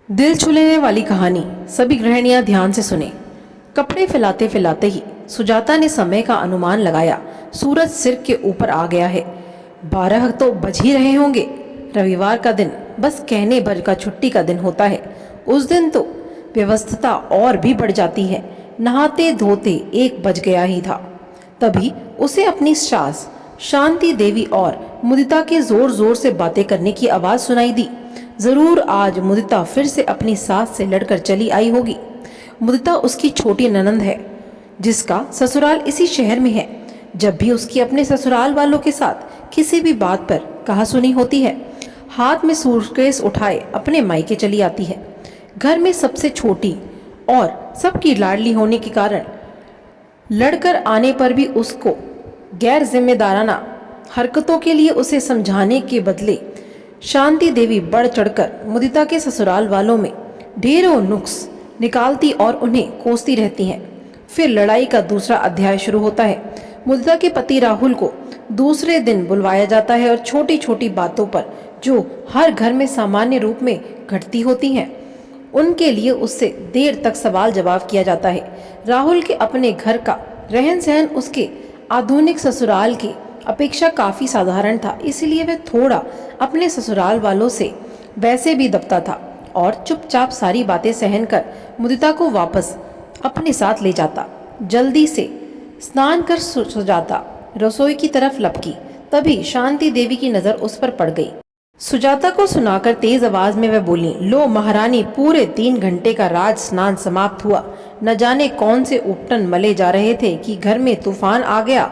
दिल छू लेने वाली कहानी। सभी गृहिणियां ध्यान से सुने। कपड़े फैलाते फैलाते ही सुजाता ने समय का अनुमान लगाया। सूरज सिर के ऊपर आ गया है। 12 तो बज ही रहे होंगे। रविवार का दिन बस कहने भर का छुट्टी का दिन होता है। उस दिन तो व्यवस्था और भी बढ़ जाती है। नहाते धोते 1 बज गया ही था। तभी उसे अपनी सास शांति देवी और मुदिता के जोर जोर से बातें करने की आवाज सुनाई दी। जरूर आज मुदिता फिर से अपनी सास से लड़कर चली आई होगी। मुदिता उसकी छोटी ननंद है, जिसका ससुराल इसी शहर में है। जब भी उसकी अपने ससुराल वालों के साथ किसी भी बात पर कहासुनी होती है, हाथ में सूटकेस उठाए अपने मायके चली आती है। घर में सबसे छोटी और सबकी लाडली होने के कारण लड़कर आने पर भी उसको गैर जिम्मेदाराना हरकतों के लिए उसे समझाने के बदले शांति देवी बढ़ चढ़कर मुदिता के ससुराल वालों में ढेरों नुक्स निकालती और उन्हें कोसती रहती हैं। फिर लड़ाई का दूसरा अध्याय शुरू होता है। मुदिता के पति राहुल को दूसरे दिन बुलवाया जाता है और छोटी छोटी बातों पर जो हर घर में सामान्य रूप में घटती होती हैं, उनके लिए उससे देर तक सवाल जवाब किया जाता है। राहुल के अपने घर का रहन सहन उसके आधुनिक ससुराल की अपेक्षा काफी साधारण था, इसलिए वह थोड़ा अपने ससुराल वालों से वैसे भी दबता था और चुपचाप सारी बातें सहन कर मुदिता को वापस अपने साथ ले जाता। जल्दी से स्नान कर सुजाता रसोई की तरफ लपकी। तभी शांति देवी की नजर उस पर पड़ गई। सुजाता को सुनाकर तेज आवाज में वह बोली, लो महारानी, पूरे 3 घंटे का राज स्नान समाप्त हुआ। न जाने कौन से उपटन मले जा रहे थे कि घर में तूफान आ गया,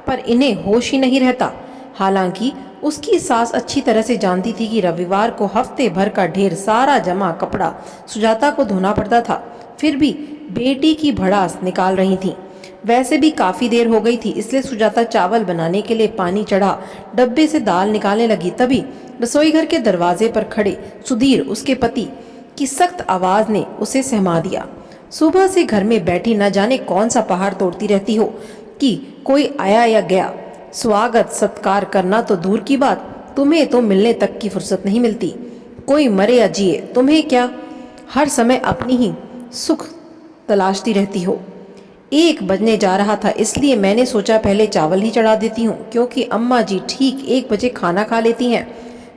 पर इन्हें होश ही नहीं रहता। हालांकि उसकी सास अच्छी तरह से जानती थी कि रविवार को हफ्ते भर का ढेर सारा जमा कपड़ा सुजाता को धोना पड़ता था, फिर भी बेटी की भड़ास निकाल रही थी। वैसे भी काफी देर हो गई थी, इसलिए सुजाता चावल बनाने के लिए पानी चढ़ा डब्बे से दाल निकालने लगी। तभी रसोई घर के दरवाजे पर खड़े सुधीर, उसके पति की सख्त आवाज ने उसे सहमा दिया। सुबह से घर में बैठी न जाने कौन सा पहाड़ तोड़ती रहती हो कि कोई आया या गया, स्वागत सत्कार करना तो दूर की बात, तुम्हें तो मिलने तक की फुर्सत नहीं मिलती। कोई मरे या जिए, तुम्हें क्या, हर समय अपनी ही सुख तलाशती रहती हो। 1 बजने जा रहा था, इसलिए मैंने सोचा पहले चावल ही चढ़ा देती हूँ, क्योंकि अम्मा जी ठीक 1 बजे खाना खा लेती हैं।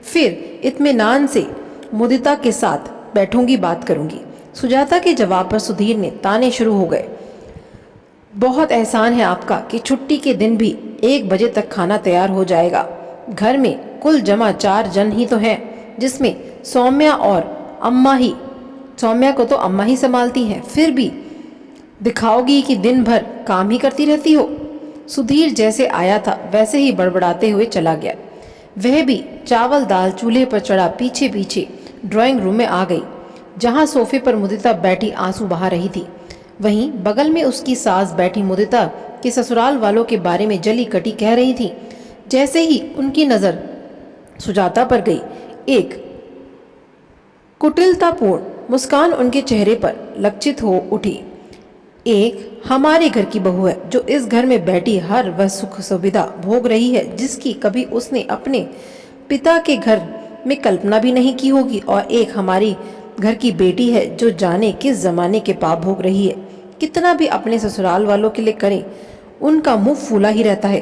फिर इत्मीनान से मुदिता के साथ बैठूंगी, बात करूंगी। सुजाता के जवाब पर सुधीर ने ताने शुरू हो गए। बहुत एहसान है आपका कि छुट्टी के दिन भी 1 बजे तक खाना तैयार हो जाएगा। घर में कुल जमा 4 जन ही तो हैं, जिसमें सौम्या को तो अम्मा ही संभालती हैं। फिर भी दिखाओगी कि दिन भर काम ही करती रहती हो। सुधीर जैसे आया था वैसे ही बड़बड़ाते हुए चला गया। वह भी चावल दाल चूल्हे पर चढ़ा पीछे पीछे ड्राइंग रूम में आ गई, जहां सोफे पर मुदिता बैठी आंसू बहा रही थी। वहीं बगल में उसकी सास बैठी मुदिता के ससुराल वालों के बारे में जली कटी कह रही थी। जैसे ही उनकी नजर सुजाता पर गई, एक कुटिलतापूर्ण मुस्कान उनके चेहरे पर लक्षित हो उठी। एक हमारे घर की बहू है, जो इस घर में बैठी हर वह सुख सुविधा भोग रही है जिसकी कभी उसने अपने पिता के घर में कल्पना भी नहीं की होगी, और एक हमारी घर की बेटी है जो जाने किस जमाने के पाप भोग रही है। कितना भी अपने ससुराल वालों के लिए करें, उनका मुंह फूला ही रहता है।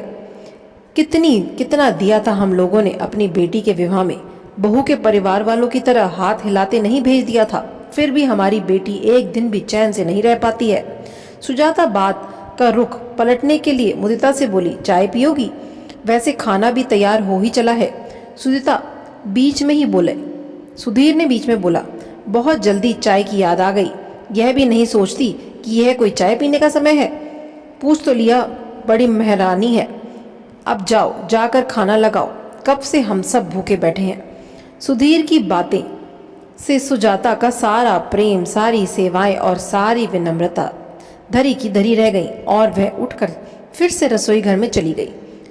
कितना दिया था हम लोगों ने अपनी बेटी के विवाह में, बहू के परिवार वालों की तरह हाथ हिलाते नहीं भेज दिया था। फिर भी हमारी बेटी एक दिन भी चैन से नहीं रह पाती है। सुजाता बात का रुख पलटने के लिए मुदिता से बोली, चाय पियोगी? वैसे खाना भी तैयार हो ही चला है। सुधीर ने बीच में बोला, बहुत जल्दी चाय की याद आ गई। यह भी नहीं सोचती कि यह कोई चाय पीने का समय है। पूछ तो लिया, बड़ी मेहरानी है। अब जाओ, जाकर खाना लगाओ, कब से हम सब भूखे बैठे हैं। सुधीर की बातें से सुजाता का सारा प्रेम, सारी सेवाएं और सारी विनम्रता धरी की धरी रह गई और वह उठकर फिर से रसोई घर में चली गई।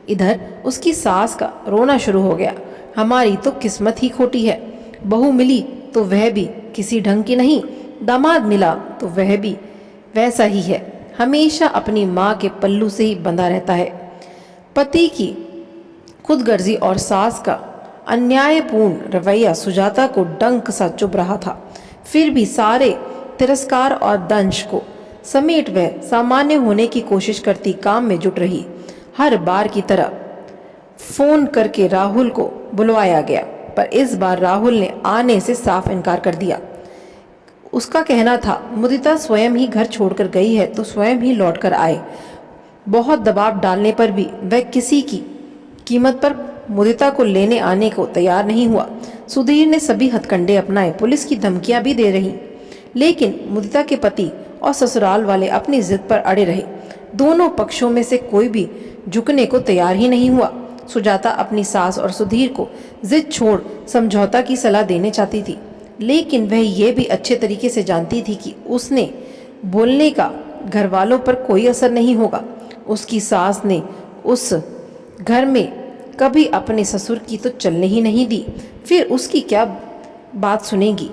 इधर उसकी सास का रोना शुरू हो गया। हमारी तो किस्मत ही खोटी है। बहू मिली तो वह भी किसी ढंग की नहीं, दामाद मिला तो वह भी वैसा ही है, हमेशा अपनी माँ के पल्लू से ही बंधा रहता है। पति की खुदगर्जी और सास का अन्यायपूर्ण रवैया सुजाता को डंक सा चुभ रहा था। फिर भी सारे तिरस्कार और दंश को समेट वह सामान्य होने की कोशिश करती काम में जुट रही। हर बार की तरह फोन करके राहुल को बुलवाया गया, पर इस बार राहुल ने आने से साफ इनकार कर दिया। उसका कहना था मुदिता स्वयं ही घर छोड़कर गई है तो स्वयं ही लौटकर आए। बहुत दबाव डालने पर भी वह किसी की कीमत पर मुदिता को लेने आने को तैयार नहीं हुआ। सुधीर ने सभी हथकंडे अपनाए, पुलिस की धमकियां भी दे रही, लेकिन मुदिता के पति और ससुराल वाले अपनी जिद पर अड़े रहे। दोनों पक्षों में से कोई भी झुकने को तैयार ही नहीं हुआ। सुजाता अपनी सास और सुधीर को जिद छोड़ समझौता की सलाह देने चाहती थी, लेकिन वह ये भी अच्छे तरीके से जानती थी कि उसने बोलने का घर वालों पर कोई असर नहीं होगा। उसकी सास ने उस घर में कभी अपने ससुर की तो चलने ही नहीं दी, फिर उसकी क्या बात सुनेगी।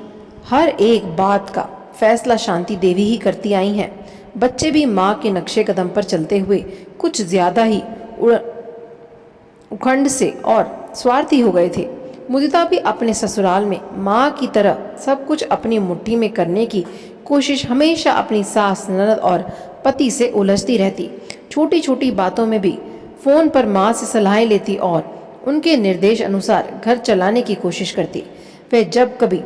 हर एक बात का फैसला शांति देवी ही करती आई हैं। बच्चे भी माँ के नक्शे कदम पर चलते हुए कुछ ज्यादा ही उखंड से और स्वार्थी हो गए थे। मुदिता भी अपने ससुराल में माँ की तरह सब कुछ अपनी मुट्ठी में करने की कोशिश हमेशा अपनी सास, ननद और पति से उलझती रहती। छोटी छोटी बातों में भी फोन पर माँ से सलाहें लेती और उनके निर्देश अनुसार घर चलाने की कोशिश करती। वह जब कभी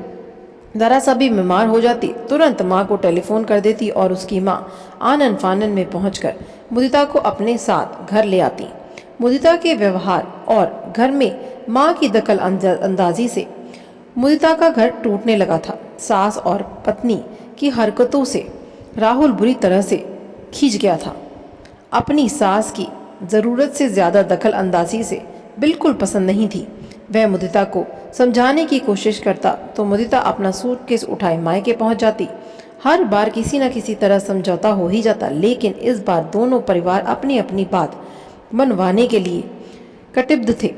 जरा सा भी बीमार हो जाती तुरंत माँ को टेलीफोन कर देती और उसकी माँ आनन फानन में पहुंचकर मुदिता को अपने साथ घर ले आती। मुदिता के व्यवहार और घर में माँ की दखल अंदाजी से मुदिता का घर टूटने लगा था। सास और पत्नी की हरकतों से राहुल बुरी तरह से खींच गया था। अपनी सास की ज़रूरत से ज़्यादा दखल अंदाजी से बिल्कुल पसंद नहीं थी। वह मुदिता को समझाने की कोशिश करता तो मुदिता अपना सूटकेस उठाए मायके पहुंच जाती। हर बार किसी न किसी तरह समझौता हो ही जाता, लेकिन इस बार दोनों परिवार अपनी अपनी बात मनवाने के लिए कटिबद्ध थे।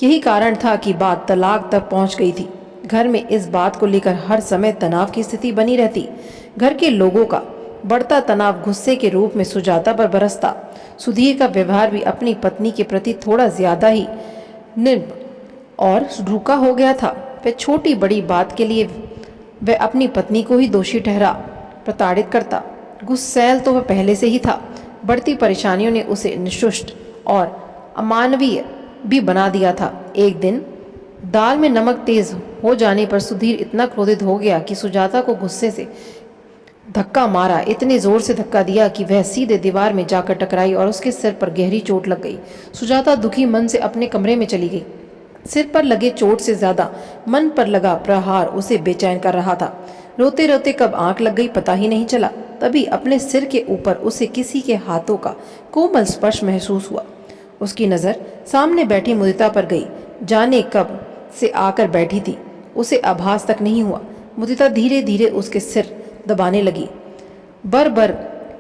यही कारण था कि बात तलाक तक पहुंच गई थी। घर में इस बात को लेकर हर समय तनाव की स्थिति बनी रहती। घर के लोगों का बढ़ता तनाव गुस्से के रूप में सुजाता पर बरसता। सुधीर का व्यवहार भी अपनी पत्नी के प्रति थोड़ा ज्यादा ही निर्म और रूखा हो गया था। वह छोटी बड़ी बात के लिए वह अपनी पत्नी को ही दोषी ठहरा प्रताड़ित करता। गुस्सैल तो वह पहले से ही था। बढ़ती परेशानियों ने उसे निष्ठुर और अमानवीय भी बना दिया था। एक दिन दाल में नमक तेज हो जाने पर सुधीर इतना क्रोधित हो गया कि सुजाता को गुस्से से धक्का मारा। इतने जोर से धक्का दिया कि वह सीधे दीवार में जाकर टकराई और उसके सिर पर गहरी चोट लग गई। सुजाता दुखी मन से अपने कमरे में चली गई। सिर पर लगे चोट से ज्यादा मन पर लगा प्रहार उसे बेचैन कर रहा था। रोते रोते कब आंख लग गई पता ही नहीं चला। तभी अपने सिर के ऊपर उसे किसी के हाथों का कोमल स्पर्श महसूस हुआ। उसकी नज़र सामने बैठी मुदिता पर गई। जाने कब से आकर बैठी थी, उसे आभास तक नहीं हुआ। मुदिता धीरे धीरे उसके सिर दबाने लगी। बर बर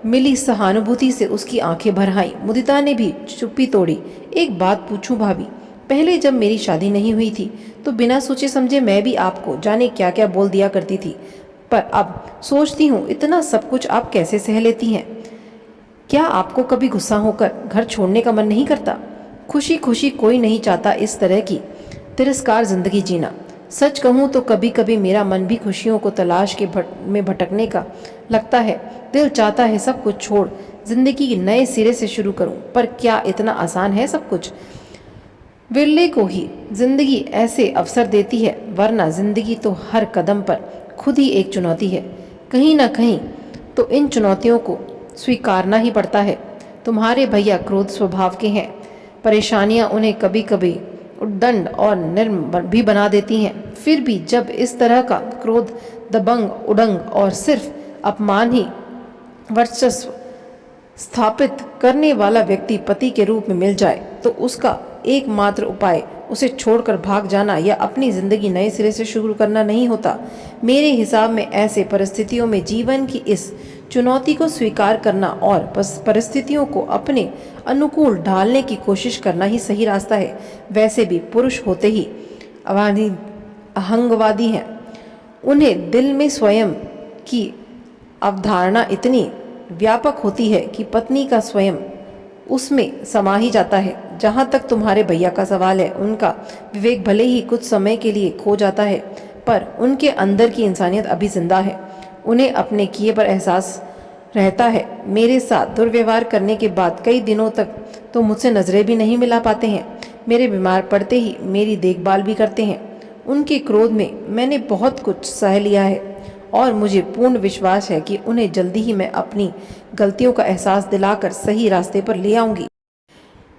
मिली सहानुभूति से उसकी आंखें भर आईं। मुदिता ने भी चुप्पी तोड़ी। एक बात पूछूं भाभी, पहले जब मेरी शादी नहीं हुई थी तो बिना सोचे समझे मैं भी आपको जाने क्या क्या बोल दिया करती थी, पर अब सोचती हूँ इतना सब कुछ आप कैसे सह लेती हैं। क्या आपको कभी गुस्सा होकर घर छोड़ने का मन नहीं करता? खुशी खुशी कोई नहीं चाहता इस तरह की तिरस्कार जिंदगी जीना। सच कहूँ तो कभी कभी मेरा मन भी खुशियों को तलाश के में भटकने का लगता है। दिल चाहता है सब कुछ छोड़ जिंदगी नए सिरे से शुरू करूं, पर क्या इतना आसान है सब कुछ? विरले को ही जिंदगी ऐसे अवसर देती है, वरना जिंदगी तो हर कदम पर खुद ही एक चुनौती है। कहीं ना कहीं तो इन चुनौतियों को स्वीकारना ही पड़ता है। तुम्हारे भैया क्रोध स्वभाव के हैं। परेशानियां उन्हें कभी कभी उद्दंड और निर्म भी बना देती हैं। फिर भी जब इस तरह का क्रोध, दबंग, उड़ंग और सिर्फ अपमान ही वर्चस्व स्थापित करने वाला व्यक्ति पति के रूप में मिल जाए तो उसका एकमात्र उपाय उसे छोड़कर भाग जाना या अपनी जिंदगी नए सिरे से शुरू करना नहीं होता। मेरे हिसाब में ऐसे परिस्थितियों में जीवन की इस चुनौती को स्वीकार करना और परिस्थितियों को अपने अनुकूल ढालने की कोशिश करना ही सही रास्ता है। वैसे भी पुरुष होते ही अहंगवादी हैं। उन्हें दिल में स्वयं की अवधारणा इतनी व्यापक होती है कि पत्नी का स्वयं उसमें समा ही जाता है। जहाँ तक तुम्हारे भैया का सवाल है, उनका विवेक भले ही कुछ समय के लिए खो जाता है, पर उनके अंदर की इंसानियत अभी जिंदा है। उन्हें अपने किए पर एहसास रहता है। मेरे साथ दुर्व्यवहार करने के बाद कई दिनों तक तो मुझसे नजरें भी नहीं मिला पाते हैं। मेरे बीमार पड़ते ही मेरी देखभाल भी करते हैं। उनके क्रोध में मैंने बहुत कुछ सह लिया है और मुझे पूर्ण विश्वास है कि उन्हें जल्दी ही मैं अपनी गलतियों का एहसास दिलाकर सही रास्ते पर ले आऊंगी।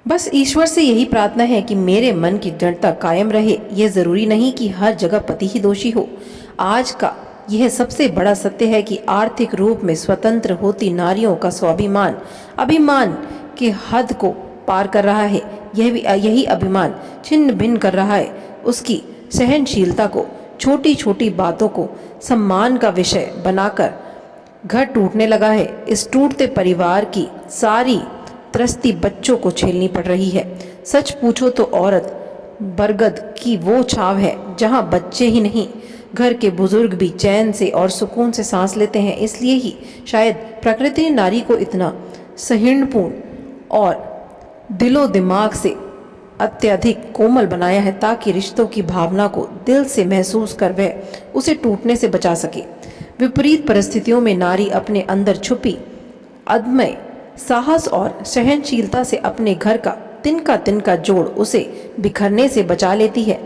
बस ईश्वर से यही प्रार्थना है कि मेरे मन की दृढ़ता कायम रहे। यह जरूरी नहीं कि हर जगह पति ही दोषी हो। आज का यह सबसे बड़ा सत्य है कि आर्थिक रूप में स्वतंत्र होती नारियों का स्वाभिमान अभिमान के हद को पार कर रहा है। यही अभिमान छिन्न भिन्न कर रहा है उसकी सहनशीलता को। छोटी छोटी बातों को सम्मान का विषय बनाकर घर टूटने लगा है। इस टूटते परिवार की सारी त्रस्ती बच्चों को झेलनी पड़ रही है। सच पूछो तो औरत बरगद की वो छाव है जहां बच्चे ही नहीं, घर के बुजुर्ग भी चैन से और सुकून से सांस लेते हैं। इसलिए ही शायद प्रकृति ने नारी को इतना सहीर्णपूर्ण और दिलो दिमाग से अत्यधिक कोमल बनाया है ताकि रिश्तों की भावना को दिल से महसूस कर वह उसे टूटने से बचा सके। विपरीत परिस्थितियों में नारी अपने अंदर छुपी अदम्य साहस और सहनशीलता से अपने घर का तिनका जोड़ उसे बिखरने से बचा लेती है।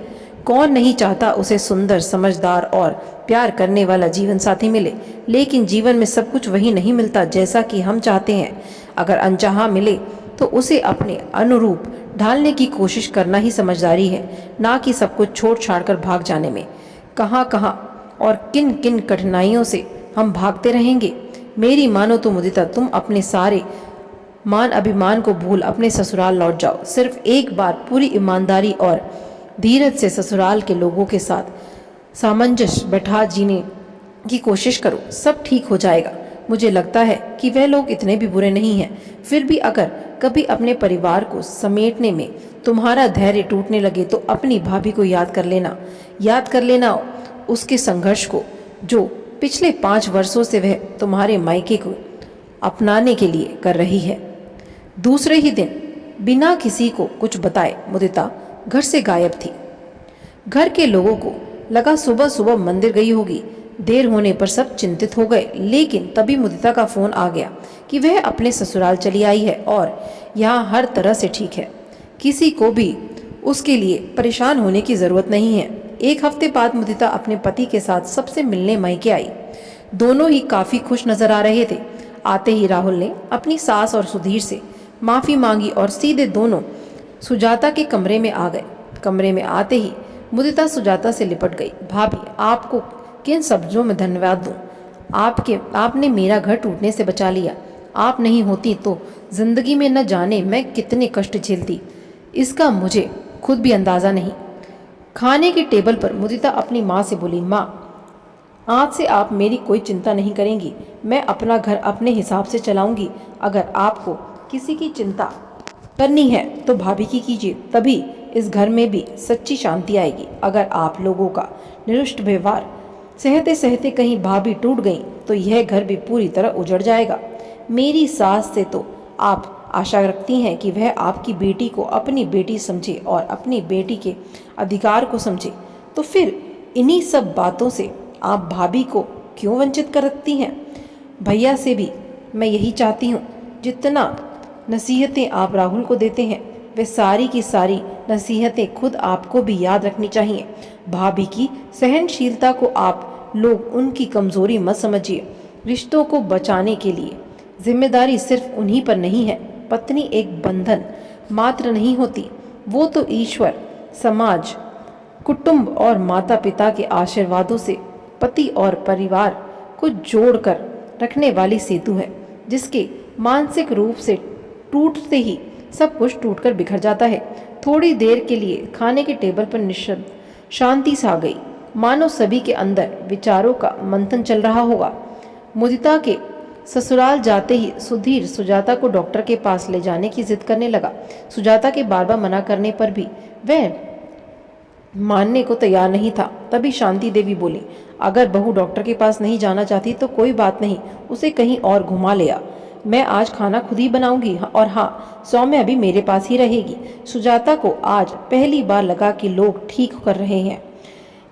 कौन नहीं चाहता उसे सुंदर, समझदार और प्यार करने वाला जीवन साथी मिले, लेकिन जीवन में सब कुछ वही नहीं मिलता जैसा कि हम चाहते हैं। अगर अनचाहा मिले तो उसे अपने अनुरूप ढालने की कोशिश करना ही समझदारी है, ना कि सब कुछ छोड़ छाड़ कर भाग जाने में। कहाँ कहाँ और किन किन कठिनाइयों से हम भागते रहेंगे। मेरी मानो तो मुदिता, तुम अपने सारे मान अभिमान को भूल अपने ससुराल लौट जाओ। सिर्फ एक बार पूरी ईमानदारी और धीरज से ससुराल के लोगों के साथ सामंजस्य बैठा जीने की कोशिश करो, सब ठीक हो जाएगा। मुझे लगता है कि वह लोग इतने भी बुरे नहीं हैं। फिर भी अगर कभी अपने परिवार को समेटने में तुम्हारा धैर्य टूटने लगे तो अपनी भाभी को याद कर लेना उसके संघर्ष को, जो पिछले 5 वर्षों से वह तुम्हारे मायके को अपनाने के लिए कर रही है। दूसरे ही दिन बिना किसी को कुछ बताए मुदिता घर से गायब थी। घर के लोगों को लगा सुबह सुबह मंदिर गई होगी। देर होने पर सब चिंतित हो गए, लेकिन तभी मुदिता का फोन आ गया कि वह अपने ससुराल चली आई है और यहाँ हर तरह से ठीक है। किसी को भी उसके लिए परेशान होने की जरूरत नहीं है। 1 हफ्ते बाद मुदिता अपने पति के साथ सबसे मिलने मायके आई। दोनों ही काफी खुश नजर आ रहे थे। आते ही राहुल ने अपनी सास और सुधीर से माफी मांगी और सीधे दोनों सुजाता के कमरे में आ गए। कमरे में आते ही मुदिता सुजाता से लिपट गई। भाभी, आपको किन शब्दों में धन्यवाद दूं? आपने मेरा घर टूटने से बचा लिया। आप नहीं होती तो जिंदगी में न जाने मैं कितने कष्ट झेलती, इसका मुझे खुद भी अंदाजा नहीं। खाने के टेबल पर मुदिता अपनी माँ से बोली, माँ, आज से आप मेरी कोई चिंता नहीं करेंगी। मैं अपना घर अपने हिसाब से चलाऊंगी। अगर आपको किसी की चिंता करनी है तो भाभी की कीजिए, तभी इस घर में भी सच्ची शांति आएगी। अगर आप लोगों का निरुष्ट व्यवहार सहते सहते कहीं भाभी टूट गई तो यह घर भी पूरी तरह उजड़ जाएगा। मेरी सास से तो आप आशा रखती हैं कि वह आपकी बेटी को अपनी बेटी समझे और अपनी बेटी के अधिकार को समझे, तो फिर इन्हीं सब बातों से आप भाभी को क्यों वंचित कर रखती हैं? भैया से भी मैं यही चाहती हूँ। जितना नसीहतें आप राहुल को देते हैं, वे सारी की सारी नसीहतें खुद आपको भी याद रखनी चाहिए। भाभी की सहनशीलता को आप लोग उनकी कमजोरी मत समझिए। रिश्तों को बचाने के लिए जिम्मेदारी सिर्फ उन्हीं पर नहीं है। पत्नी एक बंधन मात्र नहीं होती, वो तो ईश्वर, समाज, कुटुंब और माता पिता के आशीर्वादों से पति और परिवार को जोड़कर रखने वाली सेतु है, जिसके मानसिक रूप से टूटते ही सब कुछ टूटकर बिखर जाता है। थोड़ी देर के लिए खाने के टेबल पर निशब्द शांति सा गई, मानो सभी के अंदर विचारों का मंथन चल रहा होगा। मुदिता के ससुराल जाते ही सुधीर सुजाता को डॉक्टर के पास ले जाने की जिद करने लगा। सुजाता के बार बार मना करने पर भी वह मानने को तैयार नहीं था। तभी शांति देवी बोली, अगर बहू डॉक्टर के पास नहीं जाना चाहती तो कोई बात नहीं, उसे कहीं और घुमा ले आ। मैं आज खाना खुद ही बनाऊंगी और हाँ, सौम्या अभी मेरे पास ही रहेगी। सुजाता को आज पहली बार लगा कि लोग ठीक कर रहे हैं।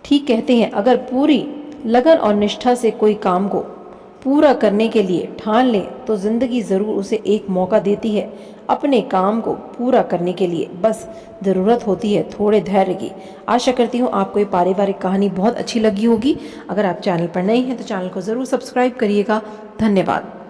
ठीक कहते हैं, अगर पूरी लगन और निष्ठा से कोई काम को पूरा करने के लिए ठान ले तो ज़िंदगी ज़रूर उसे एक मौका देती है अपने काम को पूरा करने के लिए। बस ज़रूरत होती है थोड़े धैर्य की। आशा करती हूँ आपको ये पारिवारिक कहानी बहुत अच्छी लगी होगी। अगर आप चैनल पर नए हैं तो चैनल को ज़रूर सब्सक्राइब करिएगा। धन्यवाद।